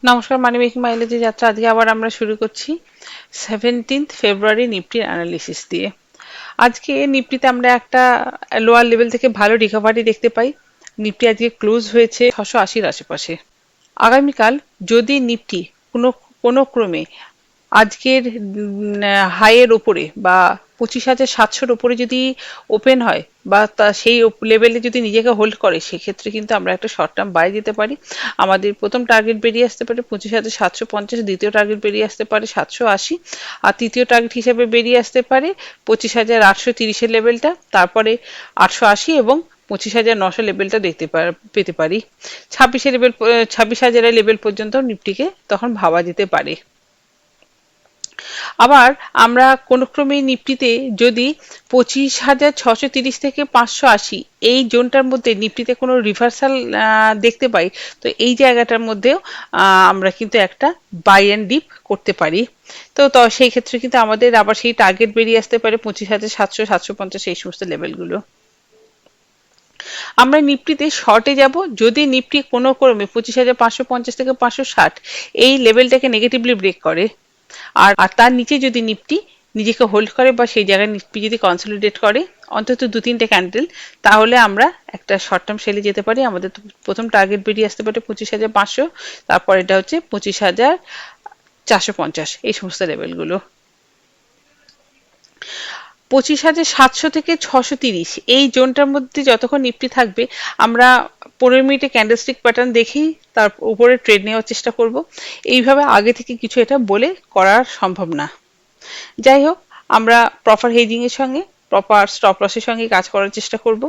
নমস্কার, মানি মেকিং মাইলেজে যাত্রা আজকে আবার আমরা শুরু করছি 17th ফেব্রুয়ারি নিফটির অ্যানালিসিস দিয়ে। আজকে নিফটিতে আমরা একটা লোয়ার লেভেল থেকে ভালো রিকভারি দেখতে পাই। নিফটি আজকে ক্লোজ হয়েছে 680-র আশেপাশে। আগামীকাল যদি নিফটি কোনো কোনো ক্রমে আজকের হাইয়ের ওপরে বা 25,700-র ওপরে যদি ওপেন হয় বা সেই লেভেলে যদি নিজেকে হোল্ড করে, সেক্ষেত্রে কিন্তু আমরা একটা শর্ট টার্ম বাই যেতে পারি। আমাদের প্রথম টার্গেট বেরিয়ে আসতে পারে 25,750, দ্বিতীয় টার্গেট বেরিয়ে আসতে পারে 780, আর তৃতীয় টার্গেট হিসেবে বেরিয়ে আসতে পারে 25,830-এর লেভেলটা, তারপরে 880 এবং 25,900 লেভেলটা পেতে পারি। 26,000 লেভেল পর্যন্ত নিফটিকে তখন ভাবা যেতে পারে। আবার আমরা কোনো ক্রমে নিফটিতে যদি 25,630 থেকে 580 এই জোনটার মধ্যে নিফটিতে কোনো রিভার্সাল দেখতে পাই, তো এই জায়গাটার মধ্যেও আমরা কিন্তু একটা বাই অ্যান্ড ডিপ করতে পারি। তো সেই ক্ষেত্রে কিন্তু আমাদের আবার সেই টার্গেট বেরিয়ে আসতে পারে 25,700, 750 এই সমস্ত লেভেলগুলো। আমরা নিফটিতে শর্টে যাব যদি নিফটি কোনো ক্রমে 25,550 থেকে 560 এই লেভেলটাকে নেগেটিভলি ব্রেক করে, আর তার নিচে যদি নিফটি নিজেকে হোল্ড করে বা সেই জায়গায় নিফটি যদি কনসলিডেট করে অন্তত 2-3টে ক্যান্ডেল, তাহলে আমরা একটা শর্ট টার্ম সেলে যেতে পারি। আমাদের প্রথম টার্গেট বেরিয়ে আসতে পারে 25,500, তারপর এটা হচ্ছে 25,450 এই সমস্ত লেভেলগুলো। 25,700 থেকে 630 এই জোনটার মধ্যে যতক্ষণ নিফটি থাকবে, আমরা 15 মিনিটে ক্যান্ডেলস্টিক প্যাটার্ন দেখেই তার উপরে ট্রেড নেওয়ার চেষ্টা করব। এইভাবে আগে থেকে কিছু এটা বলে করার সম্ভব না। যাই হোক, আমরা প্রপার হেজিং এর সঙ্গে প্রপার স্টপ লসের সঙ্গে কাজ করার চেষ্টা করব।